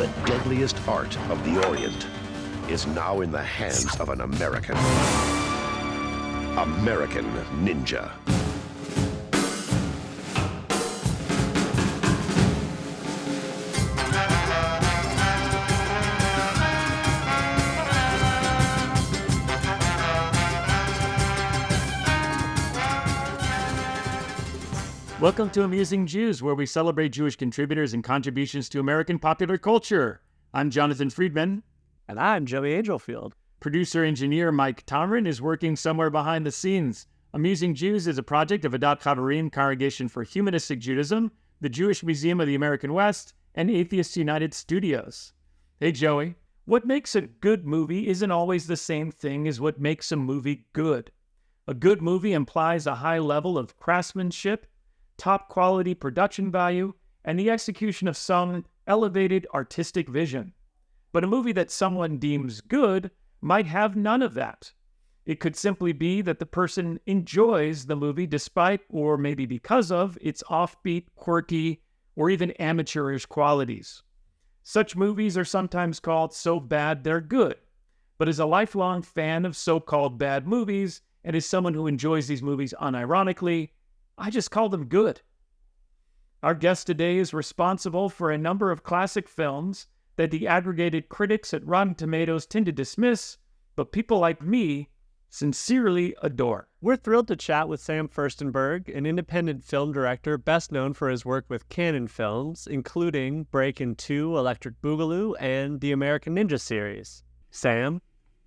the deadliest art of the Orient is now in the hands of an American. American Ninja. Welcome to Amusing Jews, where we celebrate Jewish contributors and contributions to American popular culture. I'm Jonathan Friedmann. And I'm Joey Angelfield. Producer-engineer Mike Tomren is working somewhere behind the scenes. Amusing Jews is a project of Adat Chaverim, Congregation for Humanistic Judaism, the Jewish Museum of the American West, and Atheists United Studios. Hey, Joey. What makes a good movie isn't always the same thing as what makes a movie good. A good movie implies a high level of craftsmanship, top quality production value, and the execution of some elevated artistic vision. But a movie that someone deems good might have none of that. It could simply be that the person enjoys the movie despite, or maybe because of, its offbeat, quirky, or even amateurish qualities. Such movies are sometimes called so bad they're good. But as a lifelong fan of so-called bad movies, and as someone who enjoys these movies unironically, I just call them good. Our guest today is responsible for a number of classic films that the aggregated critics at Rotten Tomatoes tend to dismiss, but people like me sincerely adore. We're thrilled to chat with Sam Firstenberg, an independent film director best known for his work with Cannon Films, including Breakin 2, Electric Boogaloo, and the American Ninja series. Sam,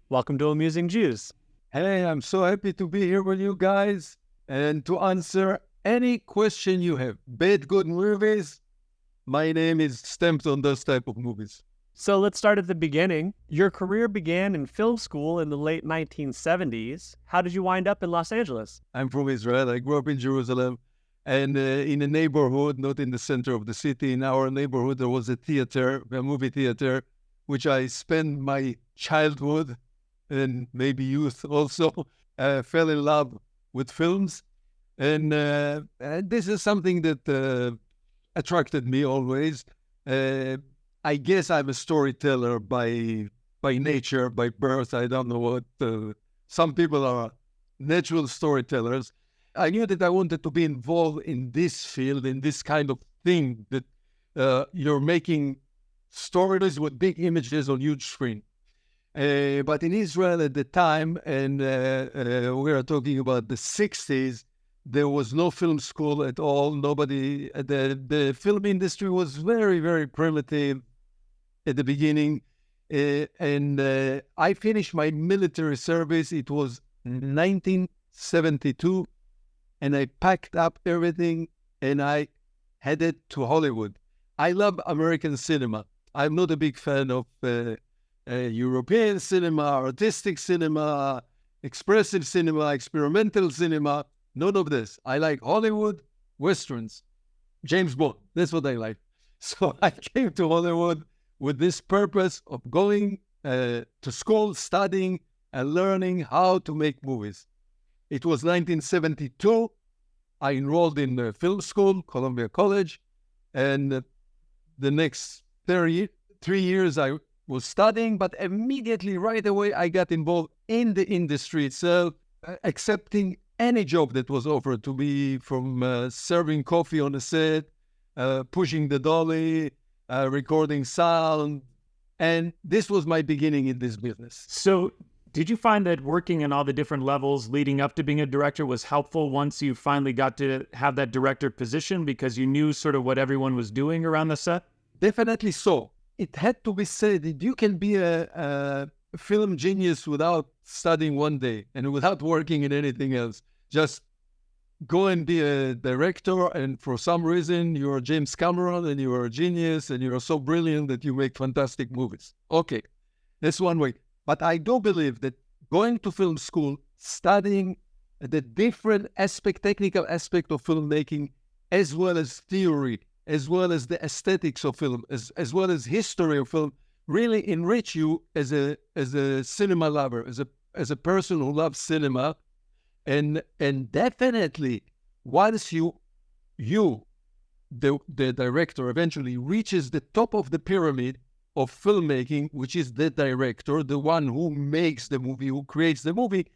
welcome to Amusing Jews. Hey, I'm so happy to be here with you guys and to answer any question you have. Bad, good movies, my name is stamped on those type of movies. So let's start at the beginning. Your career began in film school in the late 1970s. How did you wind up in Los Angeles? I'm from Israel. I grew up in Jerusalem and in a neighborhood, not in the center of the city. In our neighborhood, there was a theater, a movie theater, which I spent my childhood and maybe youth also, fell in love with films. And this is something that attracted me always. I guess I'm a storyteller by nature, by birth. I don't know what. Some people are natural storytellers. I knew that I wanted to be involved in this field, in this kind of thing, that you're making stories with big images on huge screen. But in Israel at the time, and we are talking about the 60s, there was no film school at all. Nobody, the film industry was very, very primitive at the beginning. And I finished my military service. It was 1972. And I packed up everything and I headed to Hollywood. I love American cinema. I'm not a big fan of European cinema, artistic cinema, expressive cinema, experimental cinema. None of this. I like Hollywood, Westerns, James Bond. That's what I like. So I came to Hollywood with this purpose of going to school, studying, and learning how to make movies. It was 1972. I enrolled in film school, Columbia College, and the next 3 years I was studying, but immediately, right away, I got involved in the industry itself, accepting any job that was offered to me, from serving coffee on a set, pushing the dolly, recording sound. And this was my beginning in this business. So did you find that working in all the different levels leading up to being a director was helpful once you finally got to have that director position because you knew sort of what everyone was doing around the set? Definitely so. It had to be said that you can be a film genius without studying one day and without working in anything else. Just go and be a director, and for some reason you're James Cameron and you're a genius and you're so brilliant that you make fantastic movies. Okay, that's one way. But I do believe that going to film school, studying the different aspect, technical aspect of filmmaking, as well as theory, as well as the aesthetics of film, as well as history of film, really enrich you as a cinema lover, as a person who loves cinema. And definitely, once the director, eventually reaches the top of the pyramid of filmmaking, which is the director, the one who makes the movie, who creates the movie,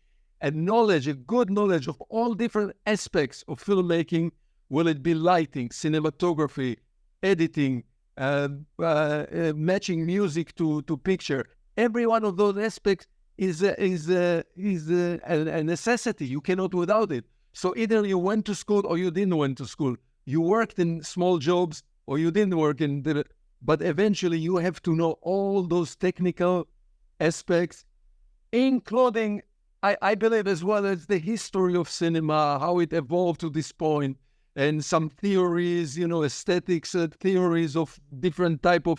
and knowledge, a good knowledge of all different aspects of filmmaking, will it be lighting, cinematography, editing, matching music to picture. Every one of those aspects is a necessity. You cannot without it. So either you went to school or you didn't went to school. You worked in small jobs or you didn't work but eventually you have to know all those technical aspects, including, I believe, as well as the history of cinema, how it evolved to this point, and some theories, aesthetics, theories of different type of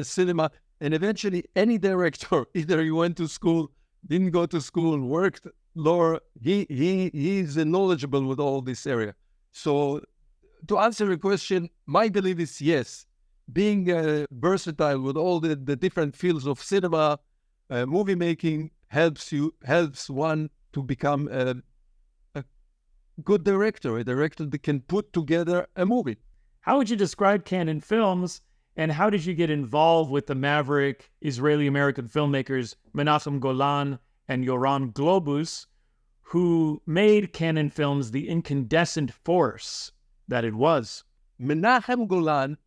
cinema. And eventually any director, either you went to school, didn't go to school, worked, or he's knowledgeable with all this area. So to answer your question, my belief is yes. Being versatile with all the different fields of cinema, movie making helps one to become a good director, a director that can put together a movie. How would you describe Canon Films, and how did you get involved with the maverick Israeli-American filmmakers Menachem Golan and Yoram Globus, who made Canon Films the incandescent force that it was? Menachem Golan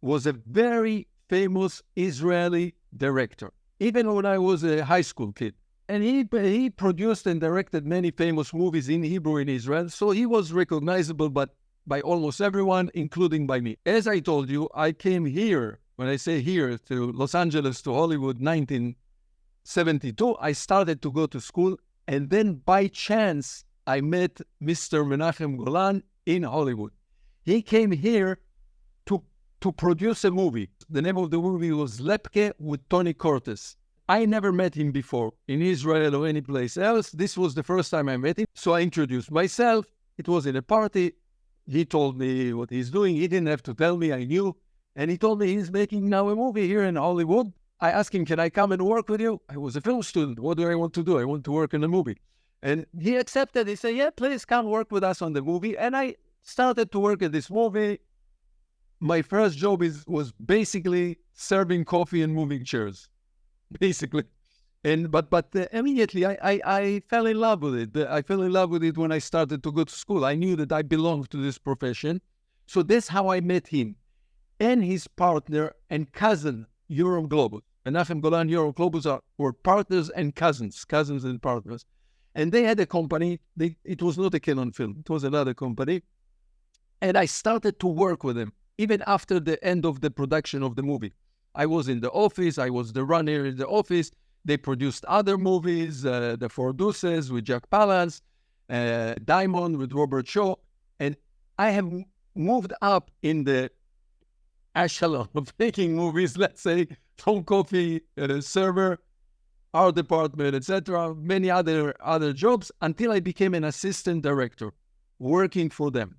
was a very famous Israeli director, even when I was a high school kid. And he produced and directed many famous movies in Hebrew in Israel, so he was recognizable by almost everyone, including by me. As I told you, I came here, when I say here, to Los Angeles, to Hollywood, 1972. I started to go to school, and then by chance, I met Mr. Menachem Golan in Hollywood. He came here to produce a movie. The name of the movie was Lepke with Tony Curtis. I never met him before in Israel or any place else. This was the first time I met him. So I introduced myself. It was in a party. He told me what he's doing. He didn't have to tell me. I knew. And he told me he's making now a movie here in Hollywood. I asked him, can I come and work with you? I was a film student. What do I want to do? I want to work in a movie. And he accepted. He said, yeah, please come work with us on the movie. And I started to work at this movie. My first job was basically serving coffee and moving chairs, basically. But immediately I fell in love with it. I fell in love with it when I started to go to school. I knew that I belonged to this profession. So that's how I met him. And his partner and cousin, Yoram Globus. Menachem Golan, Yoram Globus were partners and cousins and partners. And they had a company. It was not a Canon Film. It was another company. And I started to work with them, even after the end of the production of the movie. I was in the office. I was the runner in the office. They produced other movies, The Four Deuces with Jack Palance, Diamond with Robert Shaw. And I have moved up in the echelon of making movies, let's say, from coffee server, art department, etc., many other jobs, until I became an assistant director working for them.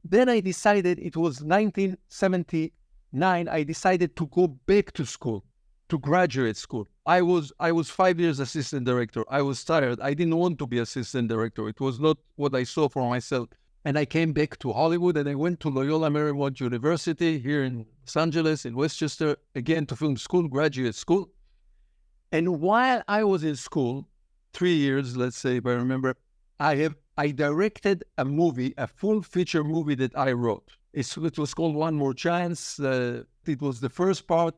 Then I decided, it was 1979, I decided to go back to school, to graduate school. I was 5 years assistant director. I was tired. I didn't want to be assistant director. It was not what I saw for myself. And I came back to Hollywood, and I went to Loyola Marymount University here in Los Angeles, in Westchester, again to film school, graduate school. And while I was in school, 3 years, let's say, if I remember, I directed a movie, a full feature movie that I wrote. It was called One More Chance. It was the first part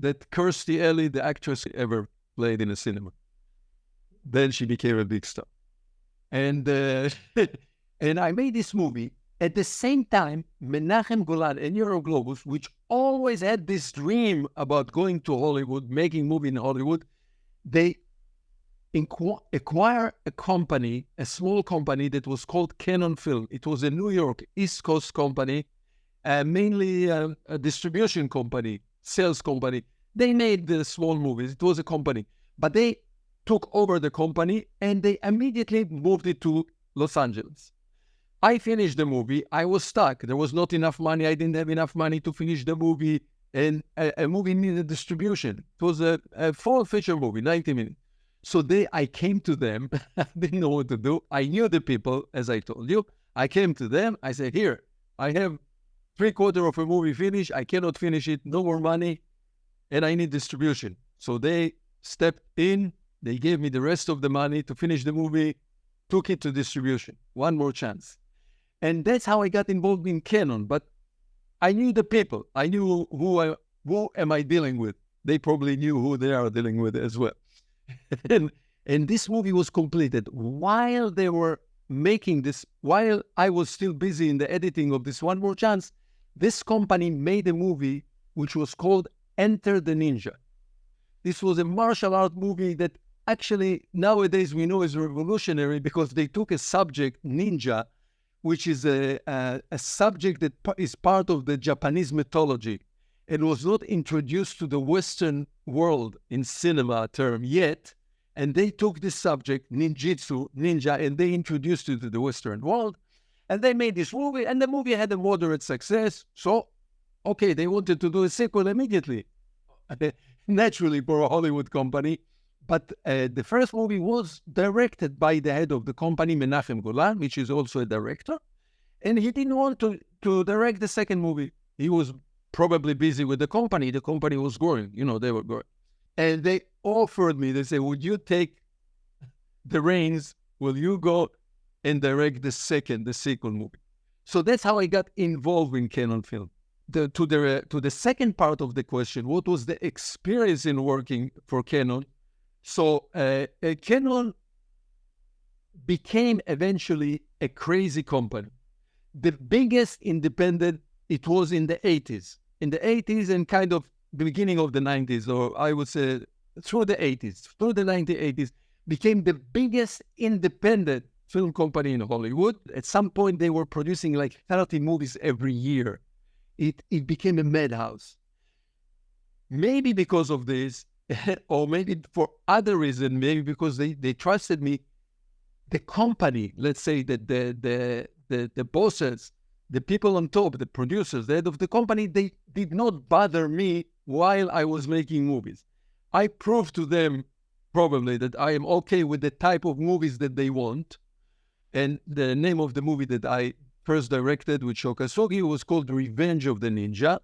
that Kirstie Alley, the actress, ever played in a cinema. Then she became a big star. And and I made this movie. At the same time, Menachem Golan and Yoram Globus, which always had this dream about going to Hollywood, making movie in Hollywood, they acquire a company, a small company that was called Canon Film. It was a New York East Coast company, mainly a distribution company, sales company. They made the small movies. It was a company. But they took over the company and they immediately moved it to Los Angeles. I finished the movie. I was stuck. There was not enough money. I didn't have enough money to finish the movie. And a movie needed distribution. It was a full feature movie, 90 minutes. So I came to them. I didn't know what to do. I knew the people, as I told you. I came to them. I said, here, I have 3/4 of a movie finished. I cannot finish it. No more money. and I need distribution. So they stepped in, they gave me the rest of the money to finish the movie, took it to distribution. One more chance. And that's how I got involved in Canon. But I knew the people. I knew who am I dealing with. They probably knew who they are dealing with as well. and this movie was completed while they were making this, while I was still busy in the editing of this One More Chance. This company made a movie which was called Enter the Ninja. This was a martial art movie that actually nowadays we know is revolutionary because they took a subject, ninja, which is a subject that is part of the Japanese mythology. It was not introduced to the Western world in cinema term yet, and they took this subject, ninjutsu, ninja, and they introduced it to the Western world, and they made this movie, and the movie had a moderate success, so, okay, they wanted to do a sequel immediately, naturally for a Hollywood company, but the first movie was directed by the head of the company, Menachem Golan, which is also a director, and he didn't want to direct the second movie. He was probably busy with the company. The company was growing, they were growing. And they offered me, they said, would you take the reins? Will you go and direct the sequel movie? So that's how I got involved in Canon Film. To the second part of the question, what was the experience in working for Canon? So Canon became eventually a crazy company. The biggest independent, it was in the 80s. In the 80s and kind of the beginning of the 90s, or I would say through the 80s, through the 1980s, became the biggest independent film company in Hollywood. At some point, they were producing like 30 movies every year. It became a madhouse. Maybe because of this, or maybe for other reason, maybe because they trusted me. The company, let's say that the bosses, the people on top, the producers, the head of the company, they did not bother me while I was making movies. I proved to them probably that I am okay with the type of movies that they want. And the name of the movie that I first directed with Shoka Sogi was called Revenge of the Ninja.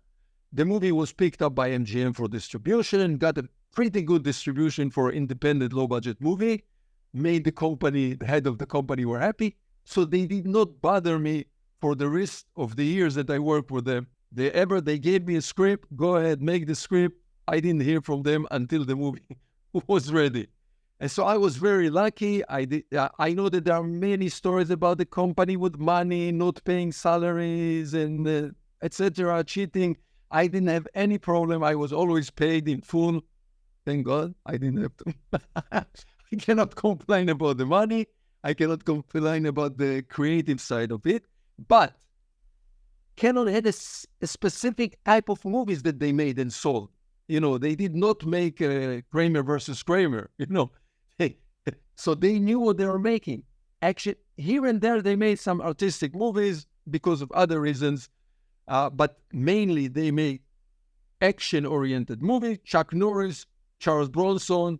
The movie was picked up by MGM for distribution, got a pretty good distribution for an independent low-budget movie, made the company, the head of the company were happy. So they did not bother me for the rest of the years that I worked with them. They gave me a script, go ahead, make the script. I didn't hear from them until the movie was ready. And so I was very lucky. I know that there are many stories about the company with money, not paying salaries and etc., cheating. I didn't have any problem. I was always paid in full. Thank God I didn't have to. I cannot complain about the money. I cannot complain about the creative side of it. But Canon had a specific type of movies that they made and sold. They did not make Kramer versus Kramer, So they knew what they were making. Actually, here and there, they made some artistic movies because of other reasons. But mainly, they made action-oriented movies. Chuck Norris, Charles Bronson,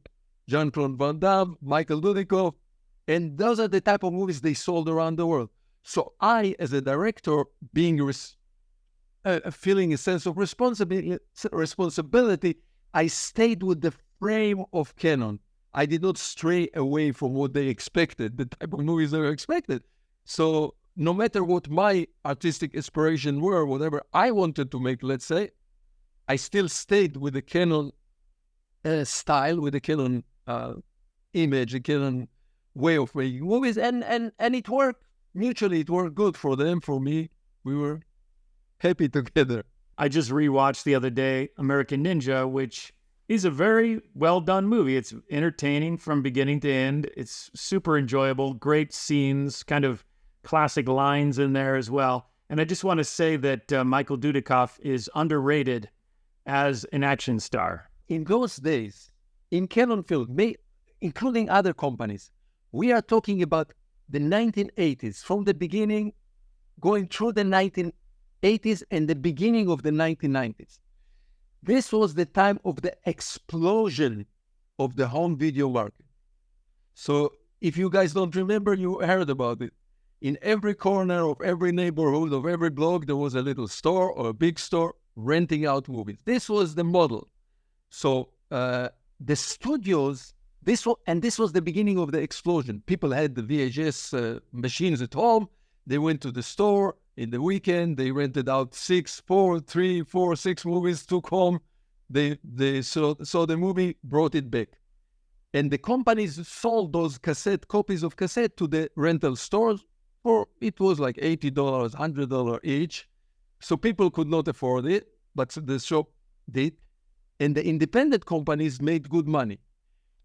Jean-Claude Van Damme, Michael Dudikoff. And those are the type of movies they sold around the world. So I, as a director, feeling a sense of responsibility, I stayed with the frame of Canon. I did not stray away from what they expected, the type of movies they expected. So no matter what my artistic inspiration were, whatever I wanted to make, let's say, I still stayed with the Canon style, with the Canon image, the Canon way of making movies, and it worked. Mutually, it worked good for them, for me. We were happy together. I just rewatched the other day American Ninja, which is a very well-done movie. It's entertaining from beginning to end. It's super enjoyable, great scenes, kind of classic lines in there as well. And I just want to say that Michael Dudikoff is underrated as an action star. In those days, in Canon Film, including other companies, we are talking about the 1980s, from the beginning, going through the 1980s and the beginning of the 1990s. This was the time of the explosion of the home video market. So if you guys don't remember, you heard about it. In every corner of every neighborhood, of every block, there was a little store or a big store renting out movies. This was the model. So the studios, this was the beginning of the explosion. People had the VHS machines at home. They went to the store in the weekend. They rented out 6 movies, took home. They saw the movie, brought it back. And the companies sold those copies of cassette to the rental stores for, it was like $80, $100 each. So people could not afford it, but the shop did. And the independent companies made good money.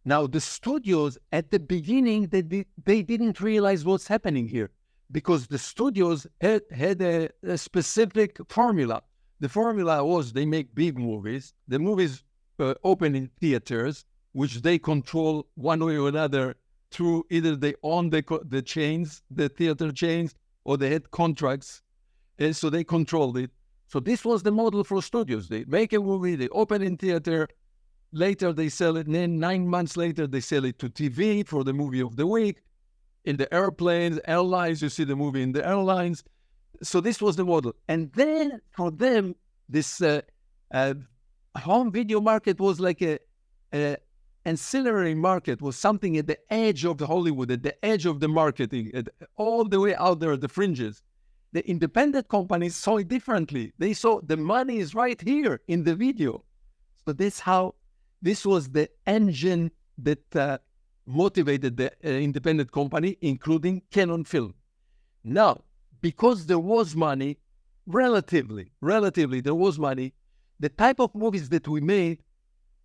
Now, the studios, at the beginning, they didn't realize what's happening here, because the studios had a specific formula. The formula was they make big movies. The movies open in theaters, which they control one way or another through either they own the chains, the theater chains, or they had contracts, and so they controlled it. So this was the model for studios. They make a movie, they open in theater, later they sell it, and then 9 months later they sell it to TV for the movie of the week. In the airplanes, airlines, you see the movie in the airlines. So this was the model. And then for them, this home video market was like a ancillary market, was something at the edge of the Hollywood, at the edge of the marketing, all the way out there at the fringes. The independent companies saw it differently. They saw the money is right here in the video. So this was the engine that motivated the independent company, including Canon Film. Now, because there was money, relatively, there was money, the type of movies that we made,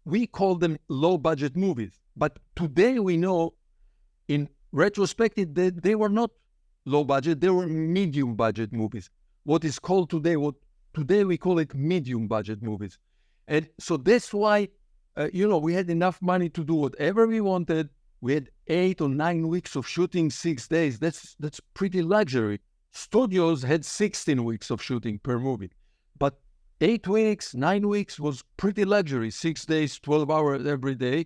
we call them low-budget movies. But today we know, in retrospective, that they were not low-budget, they were medium-budget movies. What is called today, today we call it medium-budget movies. And so that's why, we had enough money to do whatever we wanted. We had 8 or 9 weeks of shooting, 6 days. That's pretty luxury. Studios had 16 weeks of shooting per movie. But 8 weeks, 9 weeks was pretty luxury. 6 days, 12 hours every day.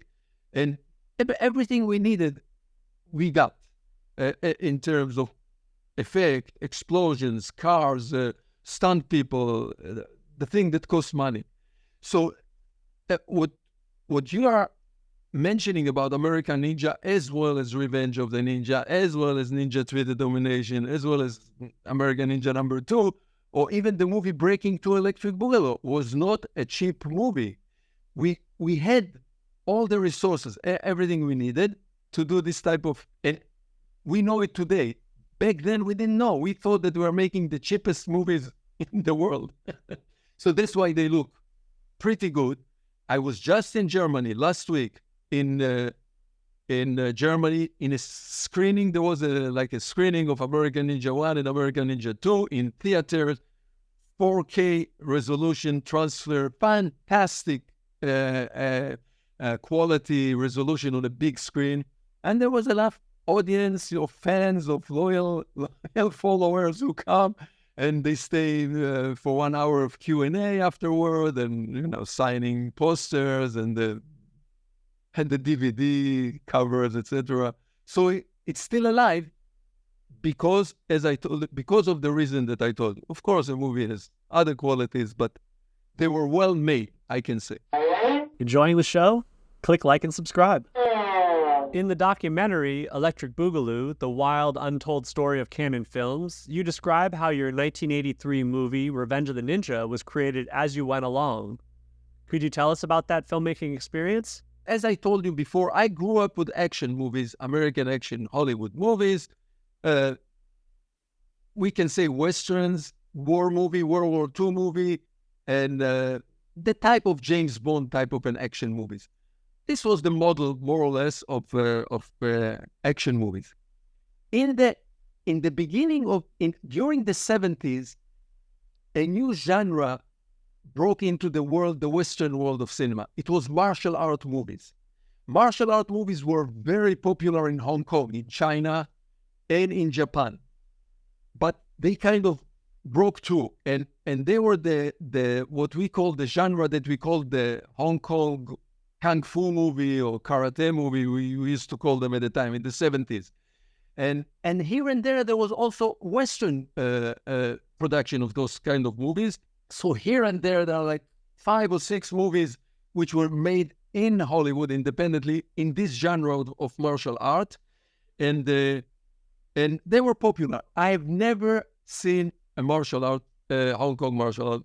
And everything we needed, we got in terms of effect, explosions, cars, stunt people, the thing that costs money. So what you are mentioning about American Ninja, as well as Revenge of the Ninja, as well as Ninja Twisted Domination, as well as American Ninja #2, or even the movie Breakin 2 Electric Boogaloo, was not a cheap movie. We had all the resources, everything we needed to do this type of, and we know it today. Back then, we didn't know. We thought that we were making the cheapest movies in the world. So that's why they look pretty good. I was just in Germany last week. In Germany, in a screening, there was a screening of American Ninja 1 and American Ninja 2 in theaters, 4K resolution transfer, fantastic quality resolution on a big screen. And there was enough audience of fans, of loyal followers who come, and they stay for 1 hour of Q&A afterward, and signing posters and the DVD covers, etc. So it's still alive because, as I told, because of the reason that I told. Of course, the movie has other qualities, but they were well made, I can say. Enjoying the show? Click like and subscribe. In the documentary Electric Boogaloo, The Wild Untold Story of Canon Films, you describe how your 1983 movie Revenge of the Ninja was created as you went along. Could you tell us about that filmmaking experience? As I told you before, I grew up with action movies, American action, Hollywood movies. We can say Westerns, war movie, World War II movie, and the type of James Bond type of an action movies. This was the model, more or less, of action movies. In the beginning during the 70s, a new genre broke into the world, the Western world of cinema. It was martial art movies. Martial art movies were very popular in Hong Kong, in China, and in Japan. But they kind of broke through, and they were the what we call the genre that we call the Hong Kong Kung Fu movie or karate movie, we used to call them at the time, in the 70s. And here and there was also Western production of those kind of movies. So here and there are like 5 or 6 movies which were made in Hollywood independently in this genre of martial art, and they were popular. I've never seen a martial art, Hong Kong martial art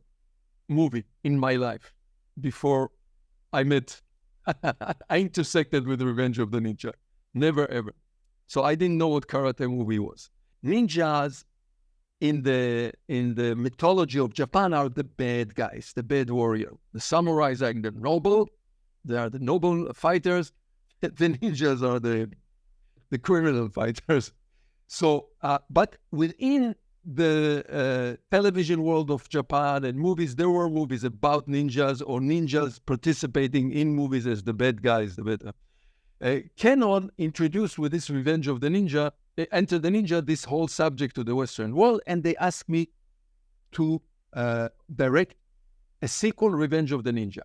movie in my life before I intersected with Revenge of the Ninja. Never ever. So I didn't know what karate movie was. Ninjas in the mythology of Japan are the bad guys, the bad warrior. The samurais are the noble. They are the noble fighters. The ninjas are the criminal fighters. So, but within the television world of Japan and movies, there were movies about ninjas or ninjas participating in movies as the bad guys. Canon introduced with this Revenge of the Ninja, Enter the Ninja, this whole subject to the Western world, and they asked me to direct a sequel, Revenge of the Ninja.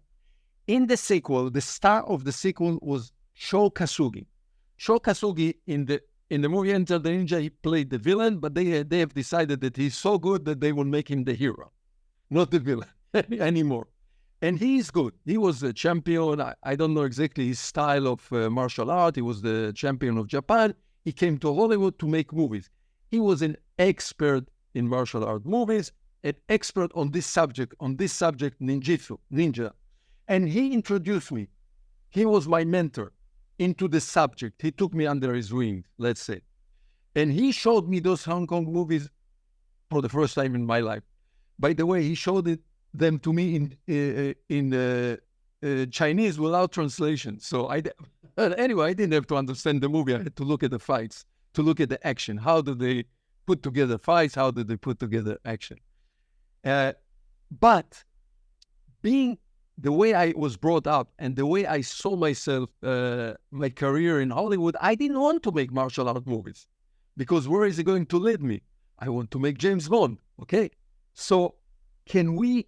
In the sequel, the star of the sequel was Sho Kasugi. Sho Kasugi in the movie Enter the Ninja, he played the villain, but they have decided that he's so good that they will make him the hero, not the villain anymore. And he's good. He was a champion. I don't know exactly his style of martial art. He was the champion of Japan. He came to Hollywood to make movies. He was an expert in martial art movies, an expert on this subject, ninjutsu, ninja. And he introduced me. He was my mentor into the subject. He took me under his wing, let's say. And he showed me those Hong Kong movies for the first time in my life. By the way, he showed them to me in Chinese without translation. So anyway, I didn't have to understand the movie. I had to look at the fights, to look at the action. How do they put together fights? How do they put together action? But being the way I was brought up and the way I saw myself, my career in Hollywood, I didn't want to make martial art movies because where is it going to lead me? I want to make James Bond, okay? So can we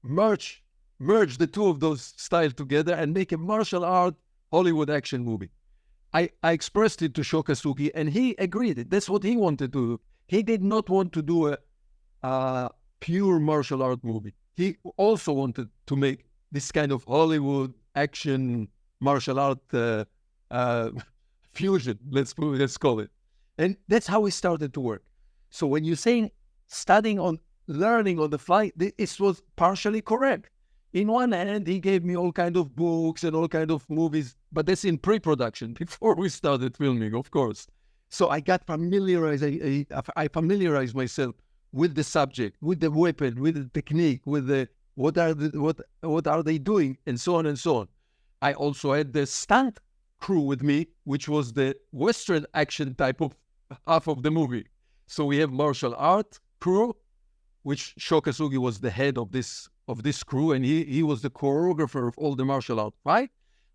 merge the two of those styles together and make a martial art Hollywood action movie? I expressed it to Sho Kasugi and he agreed. That's what he wanted to do. He did not want to do a pure martial art movie. He also wanted to make this kind of Hollywood action martial art fusion, let's call it. And that's how we started to work. So when you're saying learning on the fly, it was partially correct. In one hand, he gave me all kind of books and all kind of movies, but that's in pre-production, before we started filming, of course. So I got familiarized, I familiarized myself with the subject, with the weapon, with the technique, with the what are they doing, and so on and so on. I also had the stunt crew with me, which was the Western action type of half of the movie. So we have martial art crew, which Sho Kasugi was the head of this crew, and he was the choreographer of all the martial art fight.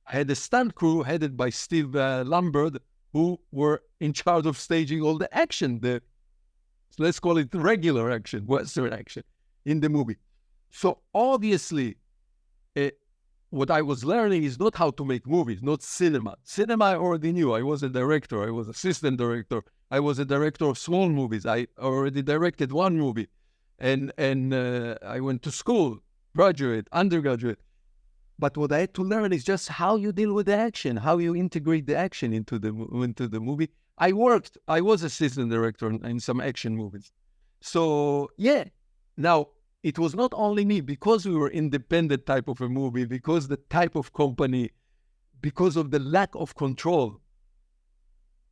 I had a stunt crew headed by Steve Lambert, who were in charge of staging all the action, let's call it regular action, Western action in the movie. So obviously, what I was learning is not how to make movies, not cinema. Cinema I already knew. I was a director. I was assistant director. I was a director of small movies. I already directed one movie. And I went to school, graduate, undergraduate. But what I had to learn is just how you deal with the action, how you integrate the action into the movie. I was assistant director in some action movies. So, yeah. Now, it was not only me, because we were independent type of a movie, because the type of company, because of the lack of control,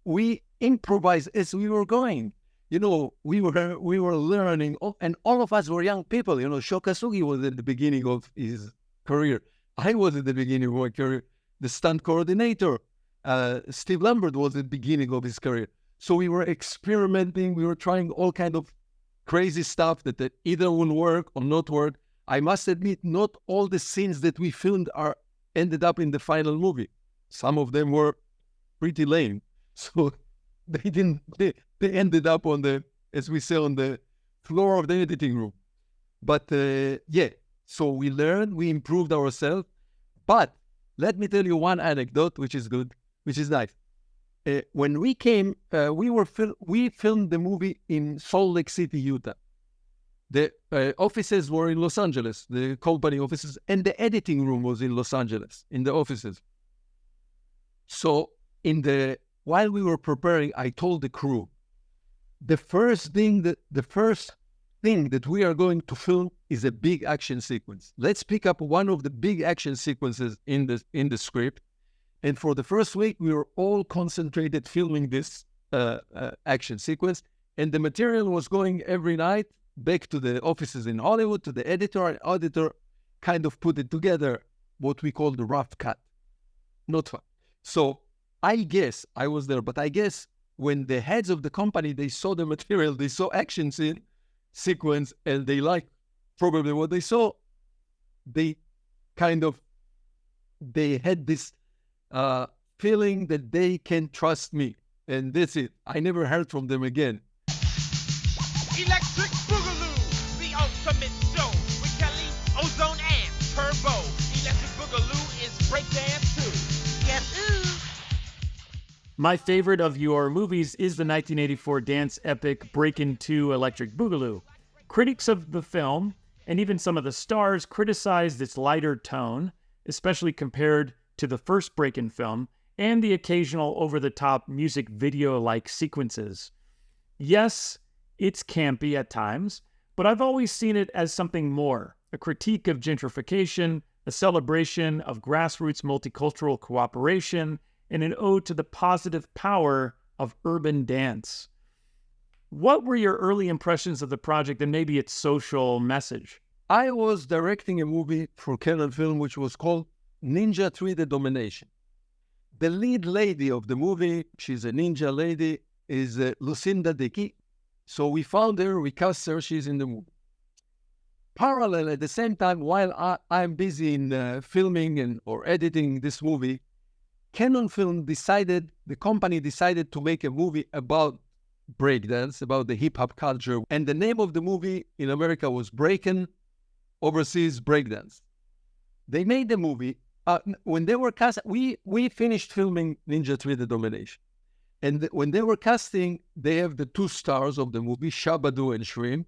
we improvised as we were going. You know, we were learning, and all of us were young people. You know, Sho Kasugi was at the beginning of his career. I was at the beginning of my career. The stunt coordinator, Steve Lambert, was at the beginning of his career. So we were experimenting. We were trying all kind of crazy stuff that either will work or not work. I must admit, not all the scenes that we filmed ended up in the final movie. Some of them were pretty lame. So they ended up on as we say, on the floor of the editing room. But yeah, so we learned, we improved ourselves. But let me tell you one anecdote, which is good, which is nice. When we came, we filmed the movie in Salt Lake City, Utah. The offices were in Los Angeles, the company offices, and the editing room was in Los Angeles, in the offices. So while we were preparing, I told the crew, the first thing that we are going to film is a big action sequence. Let's pick up one of the big action sequences in the script. And for the first week, we were all concentrated filming this action sequence. And the material was going every night back to the offices in Hollywood, to the editor, and editor kind of put it together, what we call the rough cut. Not fun. So I guess, I was there, but I guess when the heads of the company, they saw the material, they saw action sequence, and they liked probably what they saw, they had this feeling that they can trust me. And that's it. I never heard from them again. Electric Boogaloo, the ultimate show with Kelly, Ozone, and Turbo. Electric Boogaloo is breakdance too. Yahoo! My favorite of your movies is the 1984 dance epic Breakin 2 Electric Boogaloo. Critics of the film, and even some of the stars, criticized its lighter tone, especially compared to the first Breakin film, and the occasional over-the-top music video-like sequences. Yes, it's campy at times, but I've always seen it as something more, a critique of gentrification, a celebration of grassroots multicultural cooperation, and an ode to the positive power of urban dance. What were your early impressions of the project and maybe its social message? I was directing a movie for Canon Film which was called Ninja 3 The Domination. The lead lady of the movie, she's a ninja lady, is Lucinda Dickey. So we found her, we cast her, she's in the movie. Parallel, at the same time, while I'm busy in filming or editing this movie, Canon Film the company decided to make a movie about breakdance, about the hip-hop culture. And the name of the movie in America was Breakin, overseas breakdance. They made the movie. When they were cast, we finished filming Ninja 3 The Domination. And when they were casting, they have the two stars of the movie, Shabadu and Shrimp,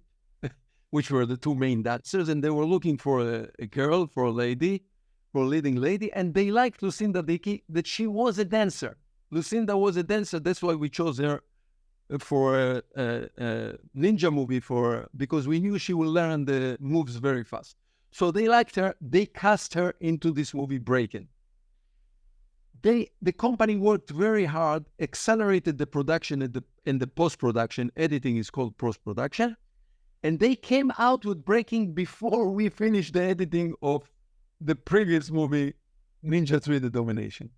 which were the two main dancers. And they were looking for a girl, for a leading lady. And they liked Lucinda Dickey, that she was a dancer. Lucinda was a dancer. That's why we chose her for a ninja movie, because we knew she would learn the moves very fast. So they liked her. They cast her into this movie, Breakin. The company worked very hard, accelerated the production and the post-production. Editing is called post-production. And they came out with Breakin before we finished the editing of the previous movie, Ninja 3 The Domination.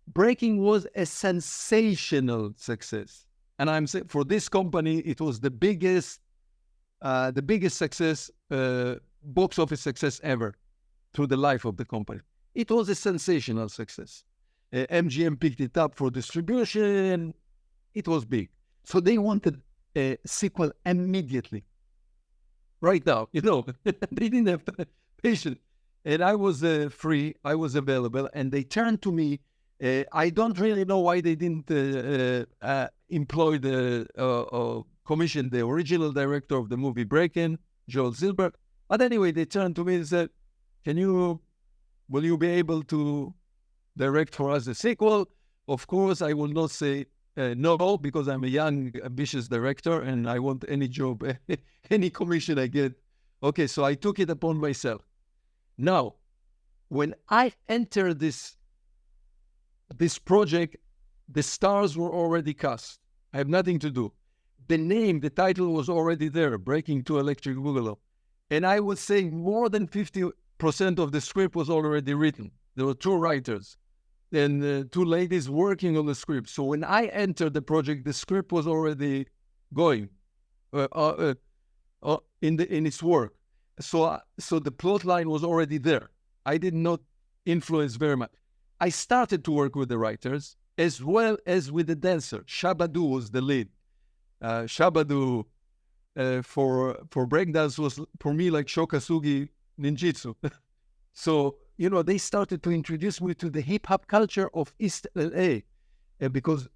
Breakin was a sensational success. And I'm saying for this company, it was the biggest success, box office success ever through the life of the company. It was a sensational success. MGM picked it up for distribution. It was big. So they wanted a sequel immediately. Right now, they didn't have patience. And I was free, I was available, and they turned to me. I don't really know why they didn't employ commission the original director of the movie Breakin, Joel Silberg. But anyway, they turned to me and said, will you be able to direct for us a sequel? Of course, I will not say no, because I'm a young, ambitious director and I want any job, any commission I get. Okay, so I took it upon myself. Now, when I entered this project, the stars were already cast. I have nothing to do. The title was already there, Breakin 2 Electric Boogaloo. And I would say more than 50% of the script was already written. There were two writers and two ladies working on the script. So when I entered the project, the script was already going in its work. So the plot line was already there. I did not influence very much. I started to work with the writers as well as with the dancer. Shabadu was the lead. Shabadu for breakdance was for me like Shokasugi ninjutsu. So, they started to introduce me to the hip-hop culture of East LA because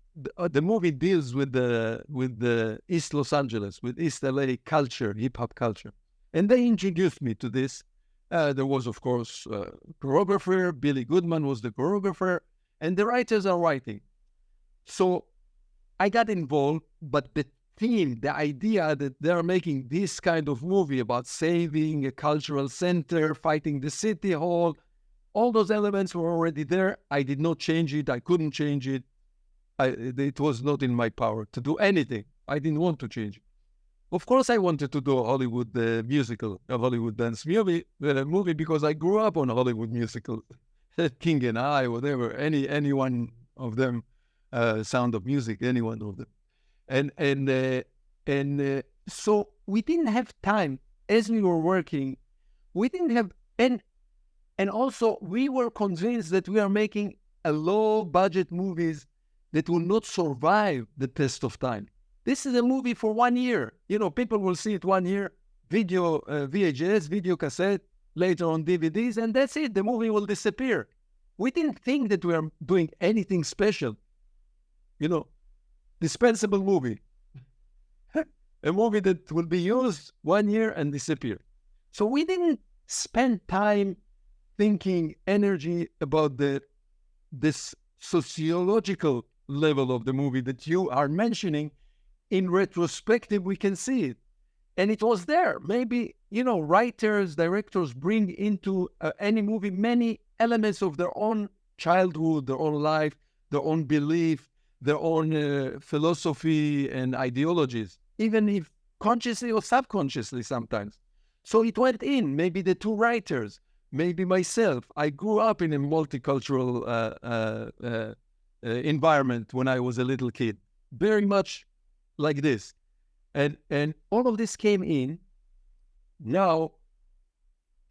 the movie deals with the East Los Angeles, with East LA culture, hip hop culture, and they introduced me to this. There was, of course, choreographer. Billy Goodman was the choreographer, and the writers are writing. So I got involved, but the theme, the idea that they're making this kind of movie about saving a cultural center, fighting the city hall, all those elements were already there. I did not change it. I couldn't change it. It was not in my power to do anything. I didn't want to change it. Of course, I wanted to do a Hollywood musical, a Hollywood dance movie because I grew up on Hollywood musicals. King and I, whatever, any one of them, Sound of Music, any one of them. And so we didn't have time as we were working. We didn't have, and also we were convinced that we are making a low budget movies that will not survive the test of time. This is a movie for 1 year. You know, people will see it 1 year, video, VHS, video cassette, later on DVDs, and that's it. The movie will disappear. We didn't think that we are doing anything special. You know, dispensable movie. A movie that will be used 1 year and disappear. So we didn't spend time thinking, energy about this sociological level of the movie that you are mentioning. In retrospective, we can see it. And it was there. Maybe, you know, writers, directors bring into any movie many elements of their own childhood, their own life, their own belief, their own philosophy and ideologies, even if consciously or subconsciously sometimes. So it went in, maybe the two writers, maybe myself. I grew up in a multicultural environment when I was a little kid, very much like this. And all of this came in. Now,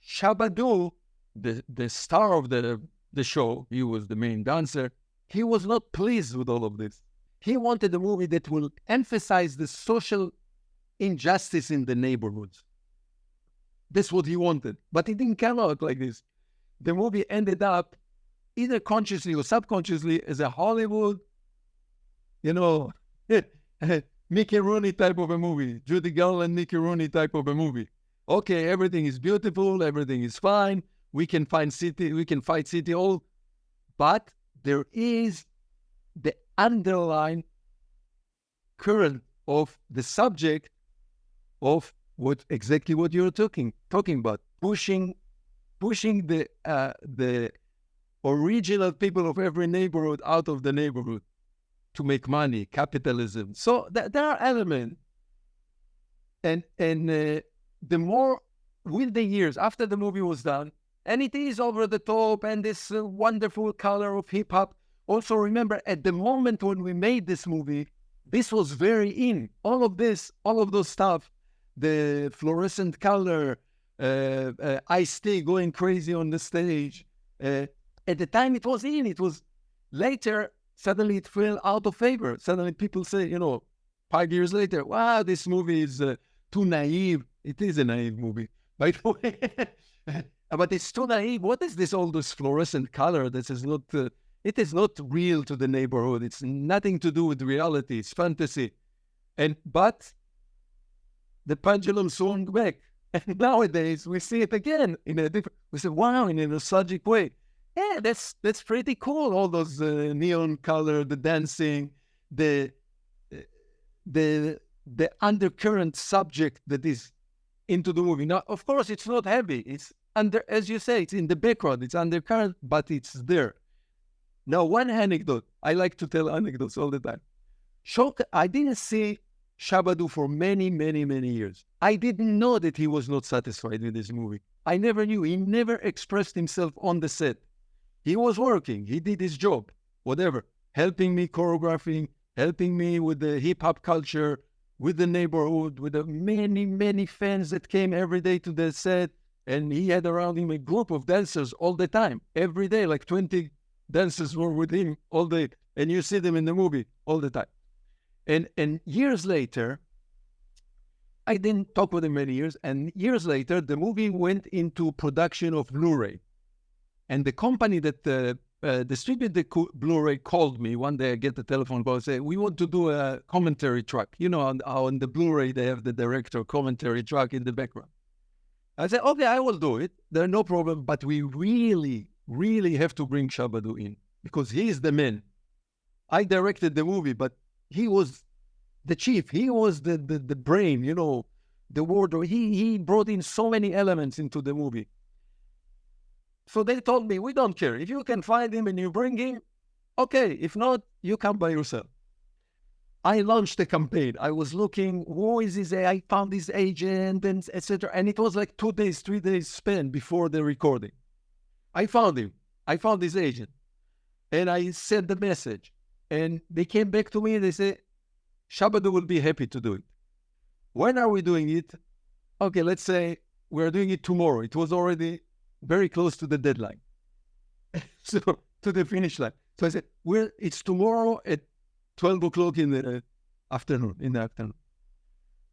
Shabadoo, the star of the show, he was the main dancer, he was not pleased with all of this. He wanted a movie that will emphasize the social injustice in the neighborhoods. That's what he wanted. But it didn't come out like this. The movie ended up, either consciously or subconsciously, as a Hollywood, you know, Mickey Rooney type of a movie. Judy Garland, Mickey Rooney type of a movie. Okay, everything is beautiful, everything is fine. We can fight City Hall. But there is the underlying current of the subject of exactly what you're talking about, pushing the original people of every neighborhood out of the neighborhood to make money, capitalism. So there are elements, and the more with the years after the movie was done, and it is over the top and this wonderful color of hip hop. Also remember, at the moment when we made this movie, this was very in. All of those stuff, the fluorescent color, Ice-T going crazy on the stage. At the time it was in. It was later. Suddenly it fell out of favor. Suddenly people say, 5 years later, wow, this movie is too naive. It is a naive movie, by the way. But it's too naive. What is this, all this fluorescent color? This is not, it is not real to the neighborhood. It's nothing to do with reality. It's fantasy. But the pendulum swung back. And nowadays we see it again in a different, we say, wow, in a nostalgic way. Yeah, that's pretty cool. All those neon color, the dancing, the undercurrent subject that is into the movie. Now, of course, it's not heavy. It's as you say, it's in the background. It's undercurrent, but it's there. Now, one anecdote. I like to tell anecdotes all the time. I didn't see Shabadoo for many, many, many years. I didn't know that he was not satisfied with this movie. I never knew. He never expressed himself on the set. He was working. He did his job, whatever, helping me choreographing, helping me with the hip-hop culture, with the neighborhood, with the many, many fans that came every day to the set. And he had around him a group of dancers all the time, every day, like 20 dancers were with him all day. And you see them in the movie all the time. And years later, I didn't talk with him many years. And years later, the movie went into production of Blu-ray. And the company that distributed the Blu-ray called me one day. I get the telephone call and say, we want to do a commentary track. You know, on the Blu-ray, they have the director commentary track in the background. I said, okay, I will do it. There's no problem. But we really, really have to bring Shabadu in because he is the man. I directed the movie, but he was the chief. He was the brain, you know, the wardrobe. He brought in so many elements into the movie. So they told me, we don't care. If you can find him and you bring him, okay. If not, you come by yourself. I launched a campaign. I was looking, who is his? I found his agent, and etc. And it was like 2 days, 3 days spent before the recording. I found him. I found his agent. And I sent the message. And they came back to me and they said, Shabadu will be happy to do it. When are we doing it? Okay, let's say we're doing it tomorrow. It was already very close to the deadline. So, to the finish line. So I said, it's tomorrow at 12 o'clock in the afternoon.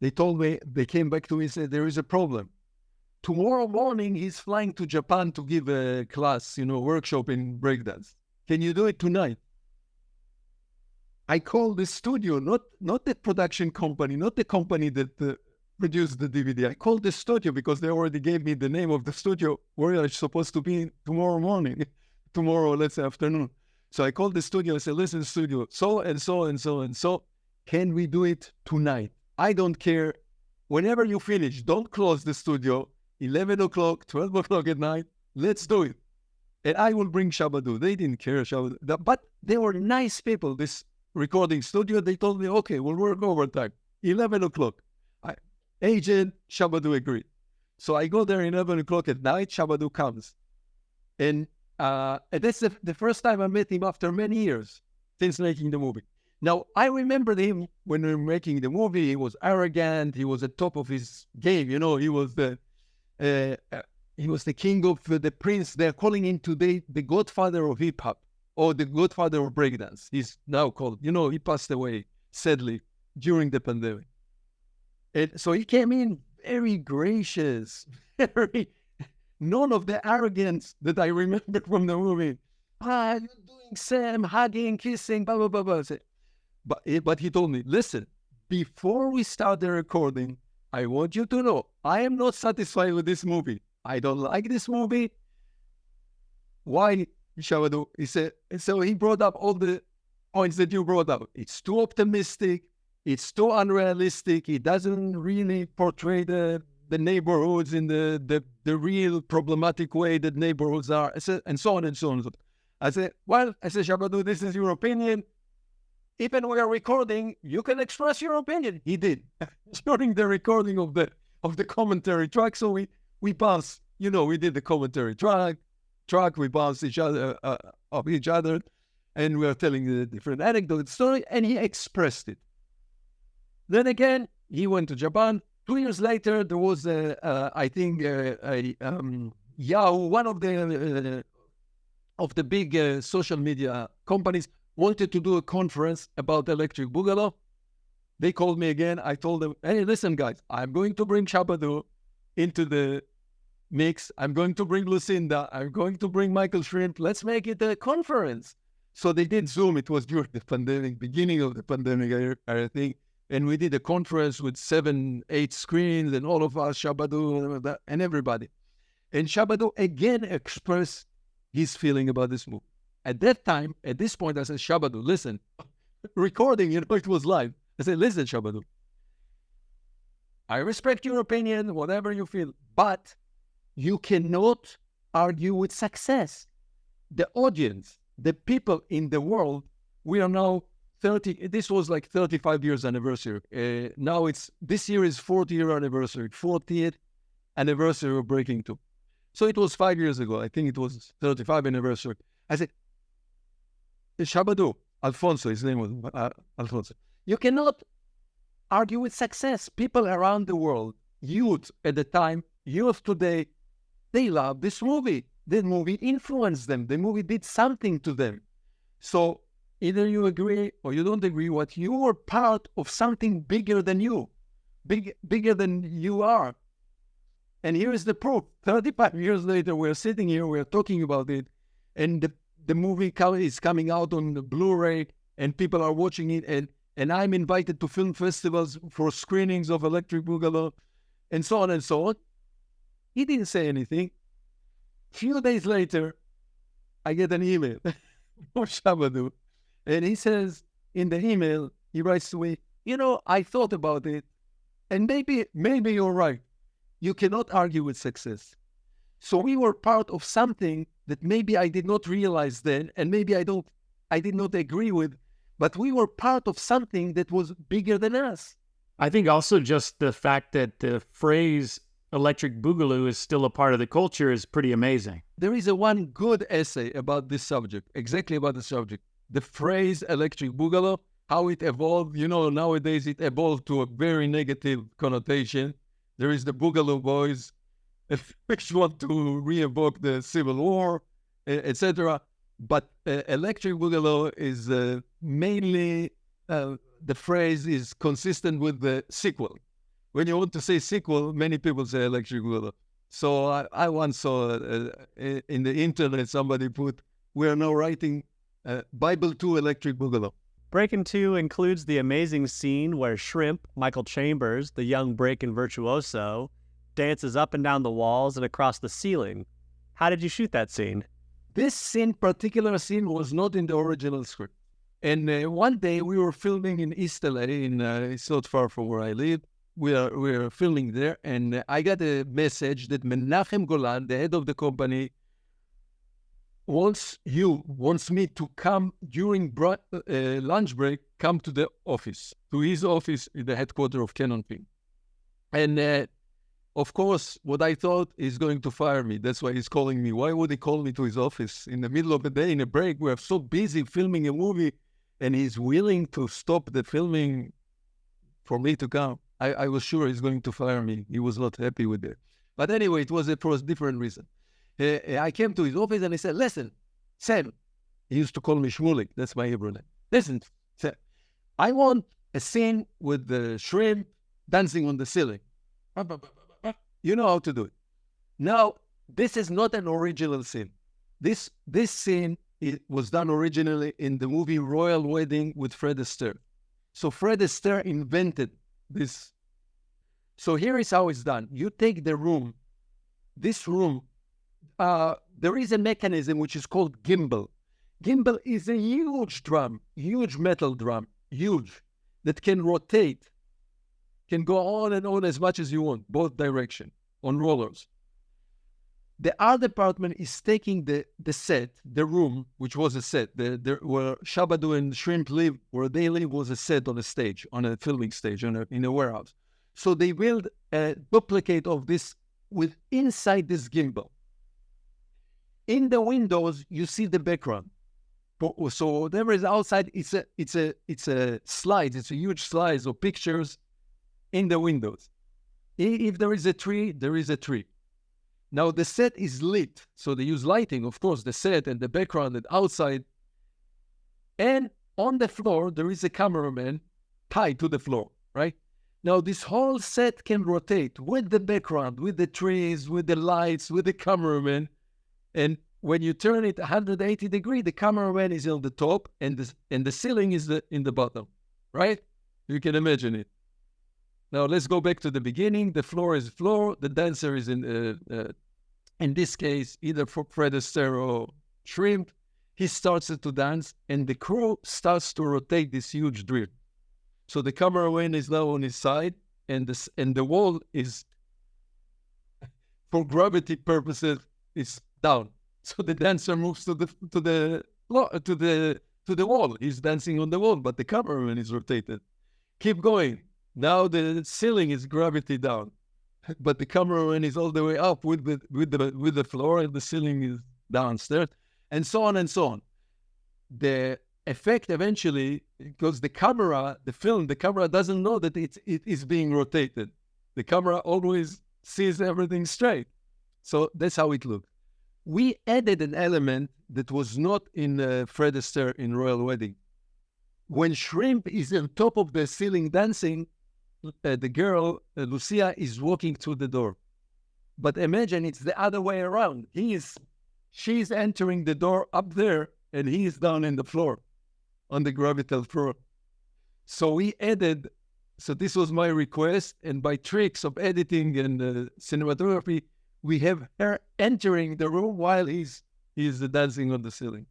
They told me, they came back to me and said, there is a problem. Tomorrow morning, he's flying to Japan to give a class, you know, workshop in breakdance. Can you do it tonight? I called the studio, not the production company, not the company that produced the DVD. I called the studio because they already gave me the name of the studio where I'm supposed to be tomorrow morning, tomorrow, let's say afternoon. So I called the studio and said, listen, studio, so and so and so and so, can we do it tonight? I don't care. Whenever you finish, don't close the studio, 11 o'clock, 12 o'clock at night, let's do it. And I will bring Shabadu. They didn't care, Shabadu. But they were nice people, this recording studio. They told me, okay, we'll work overtime. 11 o'clock. Agent, Shabadu agreed. So I go there 11 o'clock at night, Shabadu comes. And that's the first time I met him after many years since making the movie. Now, I remembered him when we were making the movie. He was arrogant. He was at top of his game. You know, he was the king of the prince. They're calling him today the godfather of hip-hop or the godfather of breakdance. He's now called. You know, he passed away, sadly, during the pandemic. And so he came in very gracious, none of the arrogance that I remember from the movie. You're doing Sam, hugging, kissing, blah, blah, blah, blah. But he told me, listen, before we start the recording, I want you to know, I am not satisfied with this movie. I don't like this movie. Why, Shabadu? He said, so he brought up all the points that you brought up. It's too optimistic. It's too unrealistic. It doesn't really portray the neighborhoods in the real problematic way that neighborhoods are, and so on and so on. I said, Shabadu, this is your opinion. Even when we are recording, you can express your opinion. He did during the recording of the commentary track. So we bounced, you know, we did the commentary track. We bounced each other of each other, and we were telling the different anecdote story, and he expressed it. Then again, he went to Japan. 2 years later, there was I think Yahoo, one of the big social media companies, wanted to do a conference about Electric Boogaloo. They called me again. I told them, hey, listen, guys, I'm going to bring Shabadu into the mix. I'm going to bring Lucinda. I'm going to bring Michael Shrimp. Let's make it a conference. So they did Zoom. It was during the pandemic, beginning of the pandemic, I think. And we did a conference with 7-8 screens and all of us, Shabadu and everybody. And Shabadu again expressed his feeling about this movie. At that time, at this point, I said, Shabadu, listen, recording, you know, it was live. I said, listen, Shabadu, I respect your opinion, whatever you feel, but you cannot argue with success. The audience, the people in the world, we are now 30, this was like 35 years anniversary. Now this year is 40th anniversary of Breakin 2. So it was 5 years ago. I think it was 35th anniversary. I said, Shabadu, Alfonso, his name was Alfonso. You cannot argue with success. People around the world, youth at the time, youth today, they love this movie. The movie influenced them. The movie did something to them. So either you agree or you don't agree, what you were part of something bigger than you, bigger than you are. And here is the proof. 35 years later, we're sitting here, we're talking about it, and the movie is coming out on the Blu-ray and people are watching it, and I'm invited to film festivals for screenings of Electric Boogaloo, and so on and so on. He didn't say anything. Few days later, I get an email from Shabadu, and he says in the email, he writes to me, I thought about it, and maybe you're right. You cannot argue with success. So we were part of something that maybe I did not realize then, and maybe I did not agree with, but we were part of something that was bigger than us. I think also just the fact that the phrase Electric Boogaloo is still a part of the culture is pretty amazing. There is one good essay about this subject, exactly about the subject. The phrase Electric Boogaloo, how it evolved. Nowadays it evolved to a very negative connotation. There is the Boogaloo Boys, which want to re-evoke the Civil War, etc. But Electric Boogaloo is mainly, the phrase is consistent with the sequel. When you want to say sequel, many people say Electric Boogaloo. So I once saw in the internet somebody put, we are now writing Bible 2 Electric Boogaloo. Breakin 2 includes the amazing scene where Shrimp, Michael Chambers, the young Breakin virtuoso, dances up and down the walls and across the ceiling. How did you shoot that scene? This particular scene was not in the original script. And one day we were filming in East LA, it's not far from where I live. We are filming there, and I got a message that Menachem Golan, the head of the company, wants me to come during lunch break, come to the office, to his office in the headquarters of Canon Film. And of course, what I thought is going to fire me. That's why he's calling me. Why would he call me to his office in the middle of the day in a break? We're so busy filming a movie, and he's willing to stop the filming for me to come. I was sure he's going to fire me. He was not happy with it. But anyway, it was for a different reason. I came to his office and he said, listen, Sam, he used to call me Shmulik. That's my Hebrew name. Listen, Sam, I want a scene with the shrimp dancing on the ceiling. You know how to do it. Now, this is not an original scene. This scene was done originally in the movie Royal Wedding with Fred Astaire. So Fred Astaire invented this. So here is how it's done. You take the room, this room, there is a mechanism which is called gimbal. Gimbal is a huge drum, huge metal drum, huge, that can rotate, can go on and on as much as you want, both direction, on rollers. The art department is taking the set, the room, which was a set, where Shabadu and Shrimp live, where they live was a set on a stage, on a filming stage, in a warehouse. So they build a duplicate of this with inside this gimbal. In the windows, you see the background. So whatever is outside, it's a slide, it's a huge slide of pictures in the windows. If there is a tree, there is a tree. Now the set is lit, so they use lighting, of course, the set and the background and outside. And on the floor, there is a cameraman tied to the floor, right? Now this whole set can rotate with the background, with the trees, with the lights, with the cameraman. And when you turn it 180 degrees, the cameraman is on the top and the ceiling is in the bottom, right? You can imagine it. Now let's go back to the beginning. The floor is floor. The dancer is in this case, either for Fred Astaire or Shrimp. He starts to dance and the crew starts to rotate this huge drill. So the cameraman is now on his side and the wall is, for gravity purposes, is down. So the dancer moves to the wall. He's dancing on the wall, but the cameraman is rotated. Keep going. Now the ceiling is gravity down, but the cameraman is all the way up with the floor, and the ceiling is downstairs, and so on and so on. The effect eventually, because the camera doesn't know that it is being rotated. The camera always sees everything straight. So that's how it looked. We added an element that was not in Fred Astaire in Royal Wedding. When Shrimp is on top of the ceiling dancing, the girl, Lucia, is walking through the door. But imagine it's the other way around. He is She's entering the door up there, and he is down in the floor, on the gravitational floor. So we added, so this was my request, and by tricks of editing and cinematography, we have her entering the room while he's dancing on the ceiling.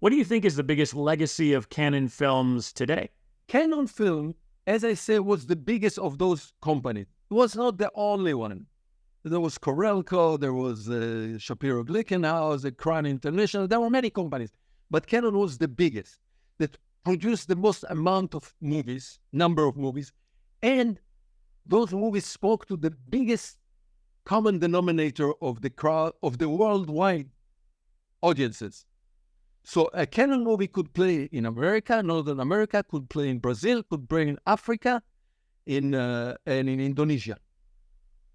What do you think is the biggest legacy of Canon films today? Canon Film, as I said, was the biggest of those companies. It was not the only one. There was Corelco, there was Shapiro Glickenhaus, Crown International. There were many companies, but Canon was the biggest that produced the most amount of movies, number of movies, and those movies spoke to the biggest common denominator of the crowd, of the worldwide audiences. So a Canon movie could play in America, Northern America, could play in Brazil, could play in Africa, and in Indonesia.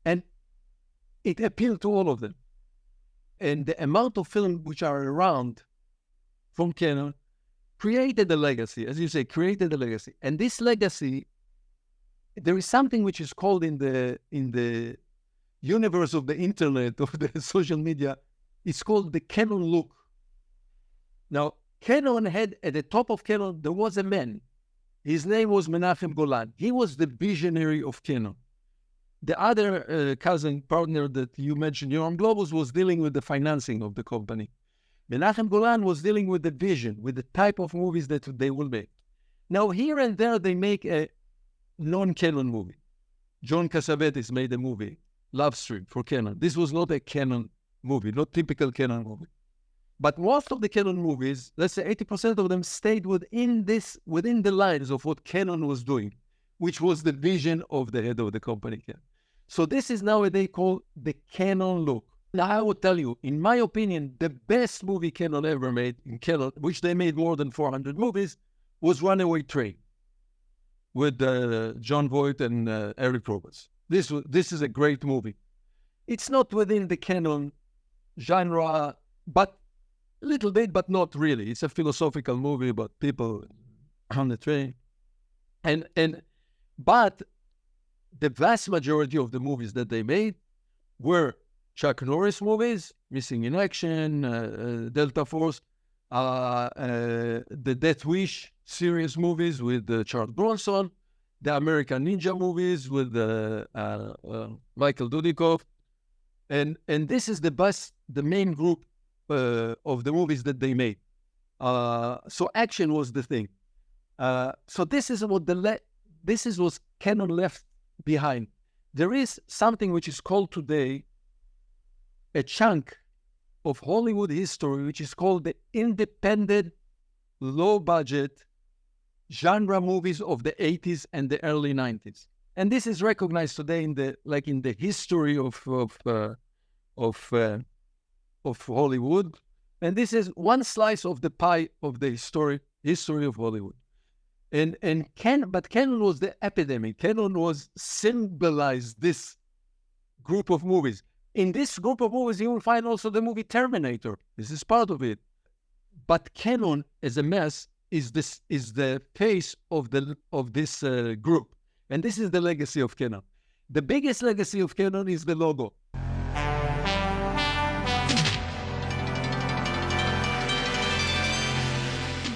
And it appealed to all of them. And the amount of films which are around from Canon created a legacy, as you say, created a legacy. And this legacy, there is something which is called in the universe of the internet, of the social media, it's called the Canon look. Now, Canon had, at the top of Canon, there was a man. His name was Menachem Golan. He was the visionary of Canon. The other cousin partner that you mentioned, Yoram Globus, was dealing with the financing of the company. Menachem Golan was dealing with the vision, with the type of movies that they will make. Now, here and there, they make a non-Canon movie. John Cassavetes made a movie, Love Stream, for Canon. This was not a Canon movie, not typical Canon movie. But most of the Canon movies, let's say 80% of them, stayed within the lines of what Canon was doing, which was the vision of the head of the company. So this is nowadays called the Canon look. Now, I will tell you, in my opinion, the best movie Canon ever made in Canon, which they made more than 400 movies, was Runaway Train with John Voight and Eric Roberts. This is a great movie. It's not within the Canon genre, but a little bit, but not really. It's a philosophical movie about people on the train. But the vast majority of the movies that they made were Chuck Norris movies, Missing in Action, Delta Force, the Death Wish series movies with Charles Bronson, the American Ninja movies with Michael Dudikoff. And this is the main group of the movies that they made. So action was the thing. So this is what Canon left behind. There is something which is called today a chunk of Hollywood history, which is called the independent, low-budget genre movies of the 80s and the early 90s. And this is recognized today in the history of Hollywood. And this is one slice of the pie of the history of Hollywood. But Canon was the epidemic. Canon was symbolized this group of movies. In this group of movies, you will find also the movie Terminator. This is part of it. But Canon, as a mess, is the face of this group, and this is the legacy of Canon. The biggest legacy of Canon is the logo.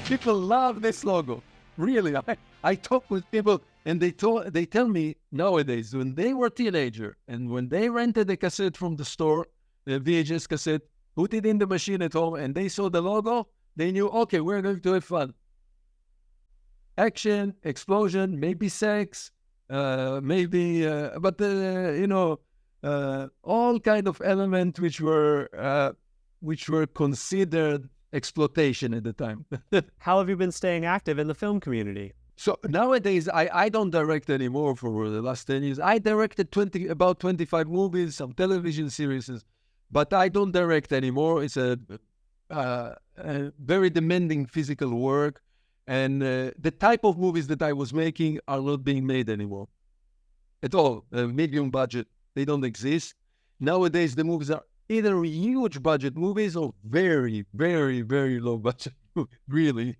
People love this logo. Really, I talk with people, and they tell me nowadays, when they were teenager and when they rented a cassette from the store, the VHS cassette, put it in the machine at home, and they saw the logo, they knew, okay, we're going to have fun. Action, explosion, maybe sex, all kind of elements which were considered exploitation at the time. How have you been staying active in the film community? So nowadays, I don't direct anymore for the last 10 years. I directed about 25 movies, some television series, but I don't direct anymore. It's a very demanding physical work. And the type of movies that I was making are not being made anymore at all. Medium budget, they don't exist. Nowadays, the movies are either huge budget movies or very, very, very low budget, really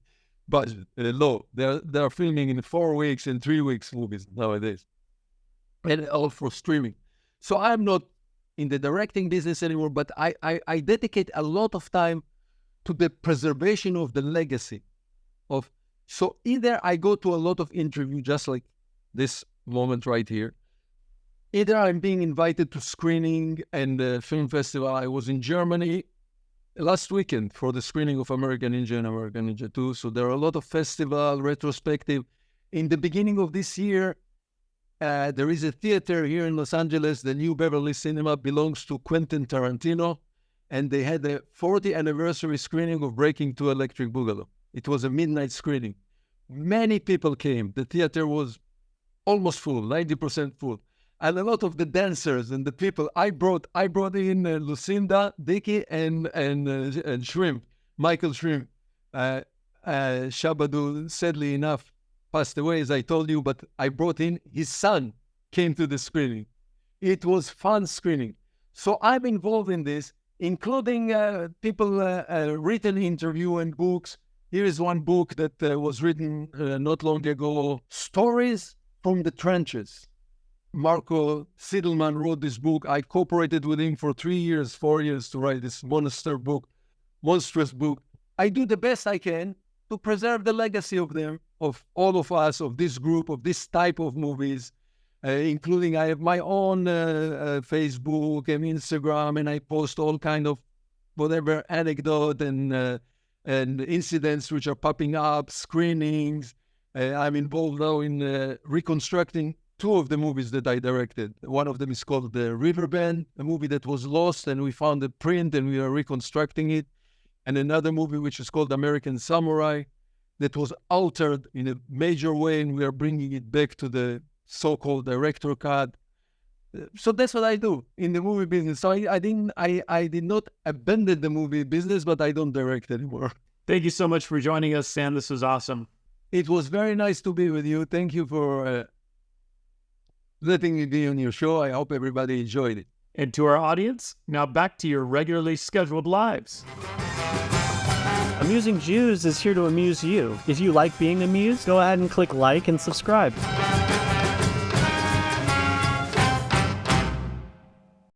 budget, low. They're filming in 4 weeks and 3 weeks movies nowadays, and all for streaming. So I'm not in the directing business anymore, but I dedicate a lot of time to the preservation of the legacy of. So either I go to a lot of interviews, just like this moment right here, either I'm being invited to screening and film festival. I was in Germany last weekend for the screening of American Ninja and American Ninja 2. So there are a lot of festival, retrospective. In the beginning of this year, there is a theater here in Los Angeles. The New Beverly Cinema belongs to Quentin Tarantino, and they had the 40th anniversary screening of Breakin' 2 Electric Boogaloo. It was a midnight screening. Many people came. The theater was almost full, 90% full. And a lot of the dancers and the people, I brought in Lucinda, Dicky, and Shrimp, Michael Shrimp. Shabadu, sadly enough, passed away, as I told you, but I brought in his son, came to the screening. It was fun screening. So I'm involved in this, including people written interview and books. Here is one book that was written not long ago, Stories from the Trenches. Marco Siedelman wrote this book. I cooperated with him for 4 years to write this monstrous book. I do the best I can to preserve the legacy of them, of all of us, of this group, of this type of movies, including I have my own Facebook and Instagram, and I post all kind of whatever anecdote and incidents which are popping up, screenings. I'm involved now in reconstructing 2 of the movies that I directed. One of them is called The Riverbend, a movie that was lost, and we found the print and we are reconstructing it. And another movie which is called American Samurai that was altered in a major way, and we are bringing it back to the so-called director cut. So that's what I do in the movie business. So I did not abandon the movie business, but I don't direct anymore. Thank you so much for joining us, Sam. This was awesome. It was very nice to be with you. Thank you for letting me be on your show. I hope everybody enjoyed it. And to our audience, now back to your regularly scheduled lives. Amusing Jews is here to amuse you. If you like being amused, go ahead and click like and subscribe.